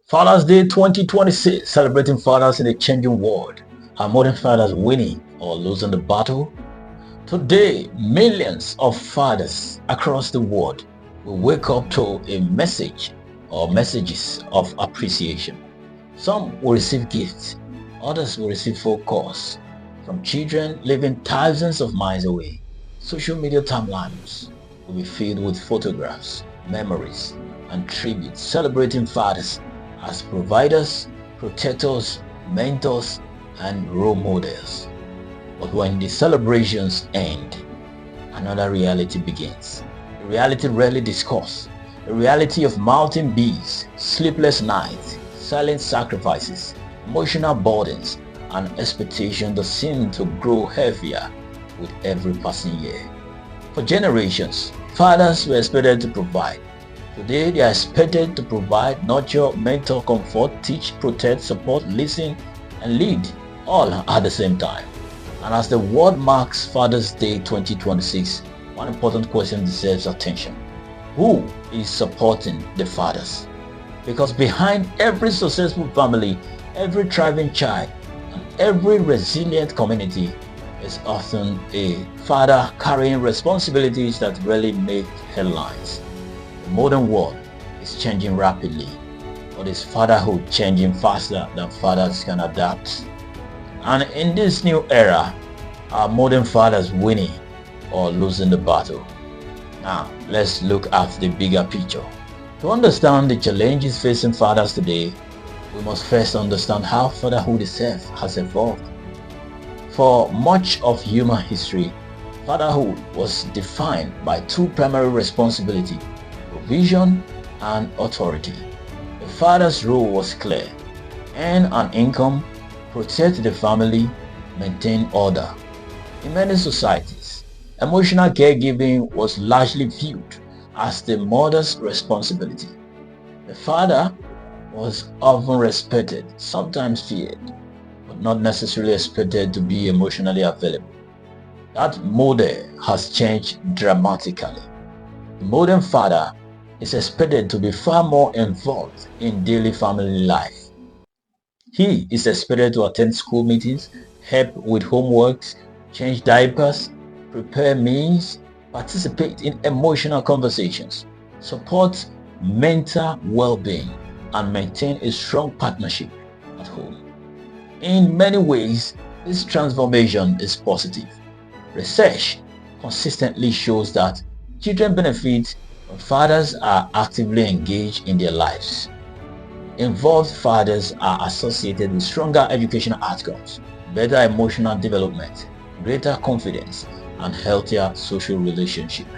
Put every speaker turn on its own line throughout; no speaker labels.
Father's Day 2026, celebrating fathers in a changing world. Are modern fathers winning or losing the battle? Today, millions of fathers across the world will wake up to a message or messages of appreciation. Some will receive gifts, others will receive phone calls from children living thousands of miles away. Social media timelines will be filled with photographs, memories, and tributes celebrating fathers as providers, protectors, mentors, and role models. But when the celebrations end, another reality begins. A reality rarely discussed. A reality of mountain bees, sleepless nights, silent sacrifices, emotional burdens, and expectations that seem to grow heavier with every passing year. For generations, fathers were expected to provide. Today, they are expected to provide, nurture, mentor, comfort, teach, protect, support, listen, and lead, all at the same time. And as the world marks Father's Day 2026, one important question deserves attention. Who is supporting the fathers? Because behind every successful family, every thriving child, and every resilient community is often a father carrying responsibilities that rarely make headlines. The modern world is changing rapidly, but is fatherhood changing faster than fathers can adapt? And in this new era, are modern fathers winning or losing the battle? Now, let's look at the bigger picture. To understand the challenges facing fathers today, we must first understand how fatherhood itself has evolved. For much of human history, fatherhood was defined by two primary responsibilities: provision and authority. The father's role was clear: earn an income, protect the family, maintain order. In many societies, emotional caregiving was largely viewed as the mother's responsibility. The father was often respected, sometimes feared, but not necessarily expected to be emotionally available. That model has changed dramatically. The modern father is expected to be far more involved in daily family life. He is expected to attend school meetings, help with homeworks, change diapers, prepare meals, participate in emotional conversations, support mental well-being, and maintain a strong partnership at home. In many ways, this transformation is positive. Research consistently shows that children benefit when fathers are actively engaged in their lives. Involved fathers are associated with stronger educational outcomes, better emotional development, greater confidence, and healthier social relationships.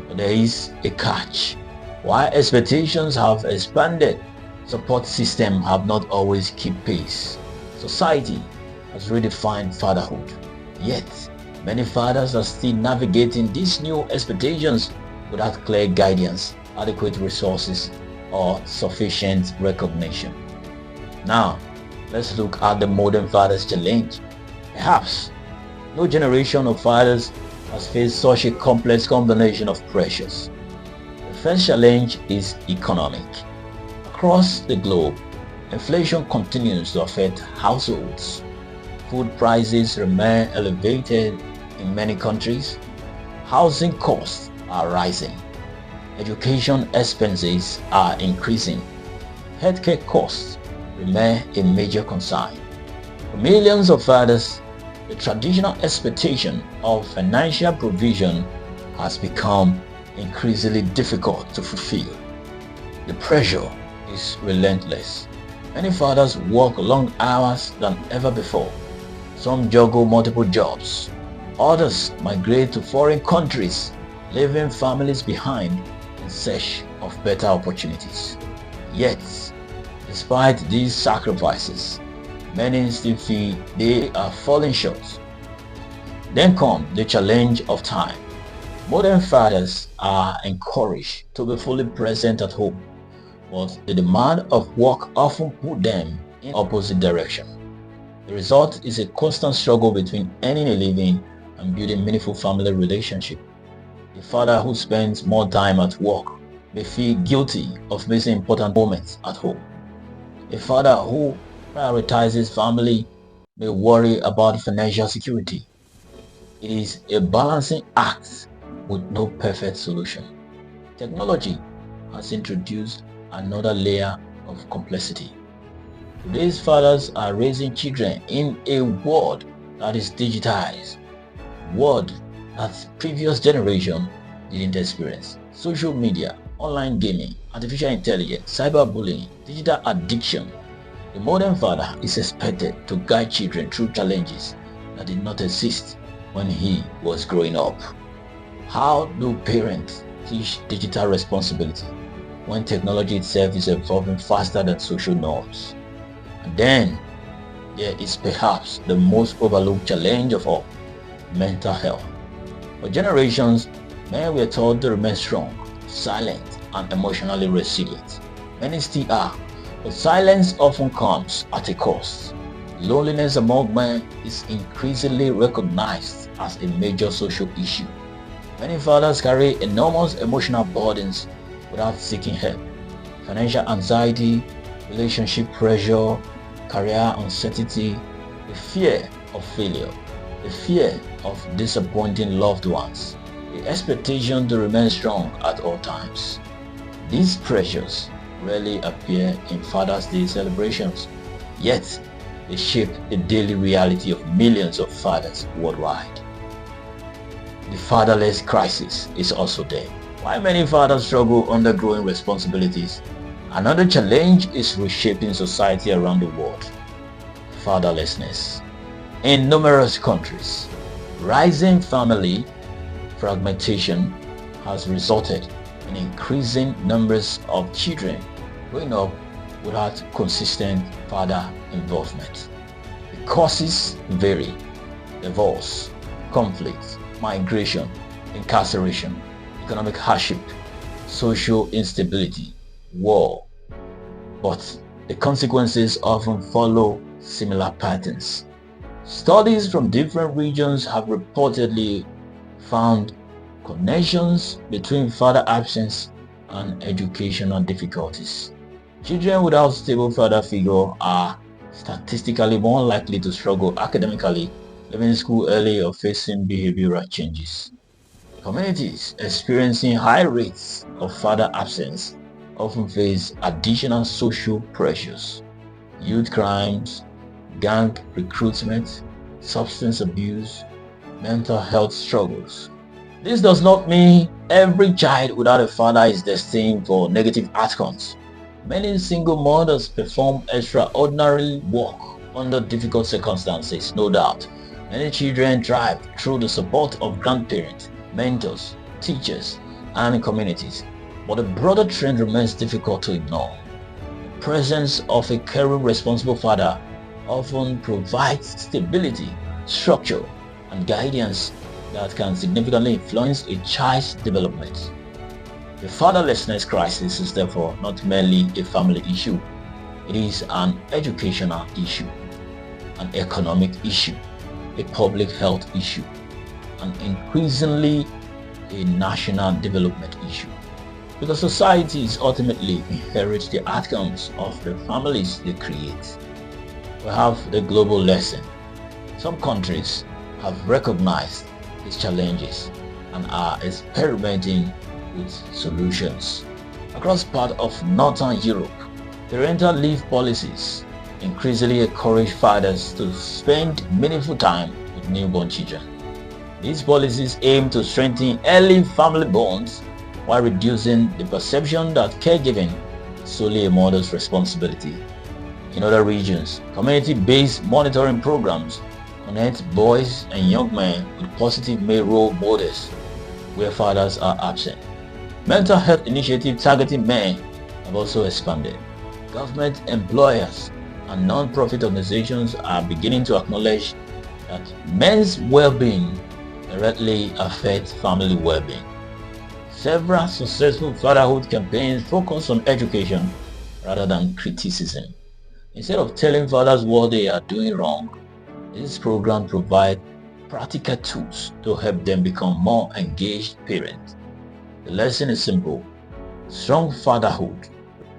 But there is a catch. While expectations have expanded, support systems have not always kept pace. Society has redefined fatherhood. Yet, many fathers are still navigating these new expectations without clear guidance, adequate resources, or sufficient recognition. Now, let's look at the modern father's challenge. Perhaps no generation of fathers has faced such a complex combination of pressures. The first challenge is economic. Across the globe, inflation continues to affect households. Food prices remain elevated in many countries. Housing costs are rising. Education expenses are increasing. Healthcare costs remain a major concern. For millions of fathers, the traditional expectation of financial provision has become increasingly difficult to fulfill. The pressure is relentless. Many fathers work long hours than ever before. Some juggle multiple jobs. Others migrate to foreign countries, leaving families behind in search of better opportunities. Yet, despite these sacrifices, many still feel they are falling short. Then comes the challenge of time. Modern fathers are encouraged to be fully present at home, but the demand of work often puts them in opposite direction. The result is a constant struggle between earning a living and building meaningful family relationships. A father who spends more time at work may feel guilty of missing important moments at home. A father who prioritizes family may worry about financial security. It is a balancing act with no perfect solution. Technology has introduced another layer of complexity. Today's fathers are raising children in a world that is digitized, world that previous generation didn't experience. Social media, online gaming, artificial intelligence, cyberbullying, digital addiction. The modern father is expected to guide children through challenges that did not exist when he was growing up. How do parents teach digital responsibility when technology itself is evolving faster than social norms? And then there is perhaps the most overlooked challenge of all, mental health. For generations, men were taught to remain strong, silent, and emotionally resilient. Many still are, but silence often comes at a cost. Loneliness among men is increasingly recognized as a major social issue. Many fathers carry enormous emotional burdens without seeking help. Financial anxiety, relationship pressure, career uncertainty, the fear of failure, the fear of disappointing loved ones, the expectation to remain strong at all times. These pressures rarely appear in Father's Day celebrations, yet they shape the daily reality of millions of fathers worldwide. The fatherless crisis is also there. While many fathers struggle under growing responsibilities, another challenge is reshaping society around the world. Fatherlessness. In numerous countries, rising family fragmentation has resulted in increasing numbers of children growing up without consistent father involvement. The causes vary: divorce, conflict, migration, incarceration, economic hardship, social instability, war. But the consequences often follow similar patterns. Studies from different regions have reportedly found connections between father absence and educational difficulties. Children without stable father figure are statistically more likely to struggle academically, leaving school early, or facing behavioral changes. Communities experiencing high rates of father absence often face additional social pressures: youth crimes, gang recruitment, substance abuse, mental health struggles. This does not mean every child without a father is destined for negative outcomes. Many single mothers perform extraordinary work under difficult circumstances, no doubt. Many children thrive through the support of grandparents, mentors, teachers, and communities. But the broader trend remains difficult to ignore. The presence of a caring, responsible father often provides stability, structure, and guidance that can significantly influence a child's development. The fatherlessness crisis is therefore not merely a family issue, it is an educational issue, an economic issue, a public health issue, and increasingly a national development issue. Because societies ultimately inherit the outcomes of the families they create. We have the global lesson. Some countries have recognized these challenges and are experimenting with solutions. Across part of Northern Europe, parental leave policies increasingly encourage fathers to spend meaningful time with newborn children. These policies aim to strengthen early family bonds while reducing the perception that caregiving is solely a mother's responsibility. In other regions, community-based monitoring programs connect boys and young men with positive male role models where fathers are absent. Mental health initiatives targeting men have also expanded. Government, employers, and non-profit organizations are beginning to acknowledge that men's well-being directly affects family well-being. Several successful fatherhood campaigns focus on education rather than criticism. Instead of telling fathers what they are doing wrong, this program provides practical tools to help them become more engaged parents. The lesson is simple: strong fatherhood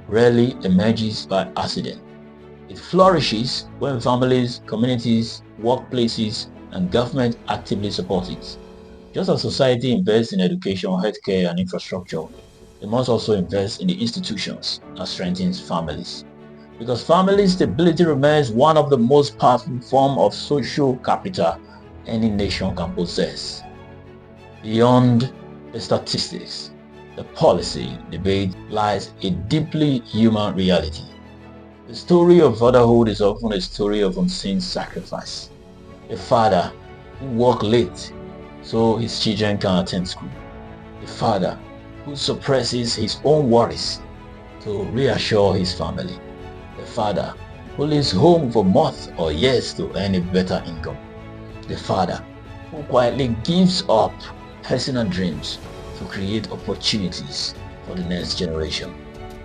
rarely emerges by accident. It flourishes when families, communities, workplaces, and government actively support it. Just as society invests in education, healthcare, and infrastructure, they must also invest in the institutions that strengthens families. Because family stability remains one of the most powerful forms of social capital any nation can possess. Beyond the statistics, the policy debate lies a deeply human reality. The story of fatherhood is often a story of unseen sacrifice. A father who works late so his children can attend school. A father who suppresses his own worries to reassure his family. A father who leaves home for months or years to earn a better income. The father who quietly gives up personal dreams to create opportunities for the next generation.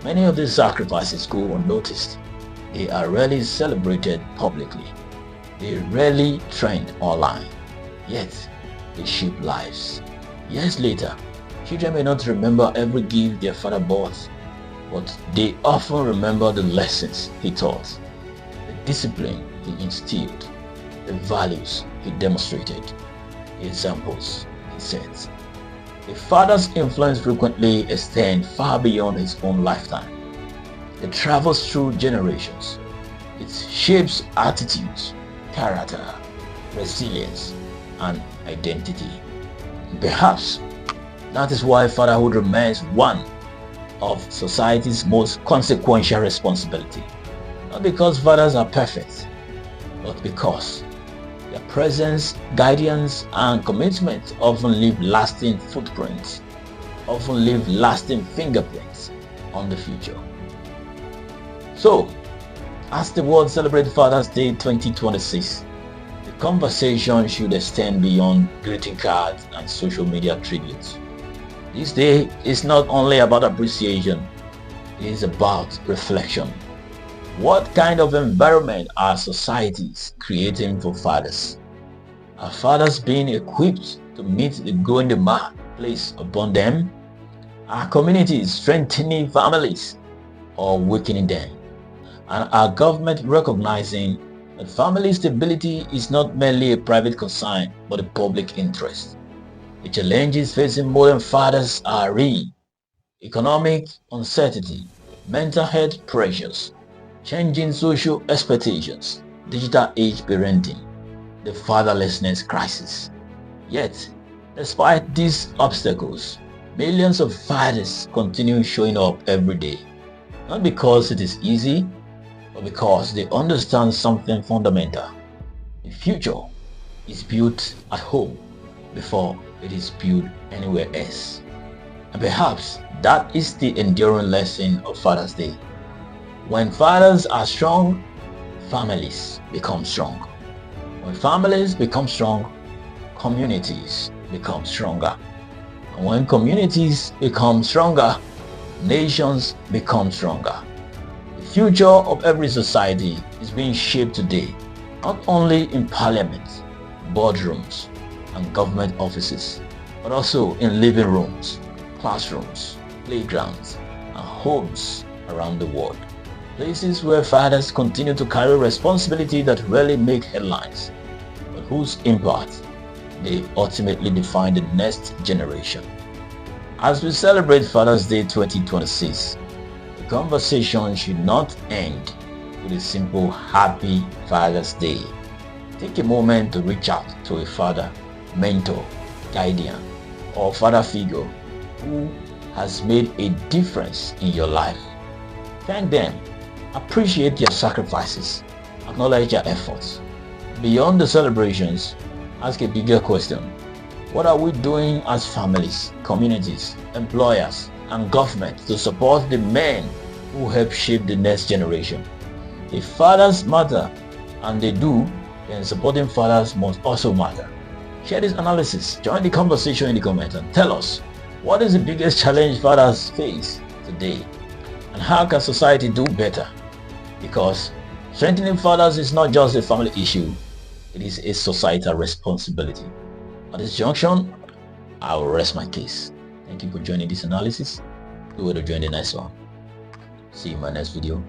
Many of these sacrifices go unnoticed. They are rarely celebrated publicly. They rarely trend online. Yet, they shape lives. Years later, children may not remember every gift their father bought, but they often remember the lessons he taught, the discipline he instilled, the values he demonstrated, the examples he set. A father's influence frequently extends far beyond his own lifetime. It travels through generations. It shapes attitudes, character, resilience, and identity. Perhaps that is why fatherhood remains one of society's most consequential responsibility. Not because fathers are perfect, but because their presence, guidance, and commitment often leave lasting footprints, often leave lasting fingerprints on the future. So, as the world celebrates Father's Day 2026, the conversation should extend beyond greeting cards and social media tributes. This day is not only about appreciation, it is about reflection. What kind of environment are societies creating for fathers? Are fathers being equipped to meet the growing demand placed upon them? Are communities strengthening families or weakening them? And are government recognizing that family stability is not merely a private concern but a public interest? The challenges facing modern fathers are real: economic uncertainty, mental health pressures, changing social expectations, digital age parenting, the fatherlessness crisis. Yet, despite these obstacles, millions of fathers continue showing up every day, not because it is easy, but because they understand something fundamental. The future is built at home before it is built anywhere else. And perhaps that is the enduring lesson of Father's Day. When fathers are strong, families become strong. When families become strong, communities become stronger. And when communities become stronger, nations become stronger. The future of every society is being shaped today, not only in parliament, boardrooms, and government offices, but also in living rooms, classrooms, playgrounds, and homes around the world. Places where fathers continue to carry responsibility that rarely make headlines, but whose impact may ultimately define the next generation. As we celebrate Father's Day 2026, the conversation should not end with a simple Happy Father's Day. Take a moment to reach out to a father, mentor, guardian, or father figure who has made a difference in your life. Thank them, appreciate their sacrifices, acknowledge their efforts. Beyond the celebrations, ask a bigger question. What are we doing as families, communities, employers, and government to support the men who help shape the next generation? If fathers matter, and they do, then supporting fathers must also matter. Share this analysis, join the conversation in the comments, and tell us, what is the biggest challenge fathers face today, and how can society do better? Because strengthening fathers is not just a family issue, it is a societal responsibility. At this junction, I will rest my case. Thank you for joining this analysis. Do well to join the next one. See you in my next video.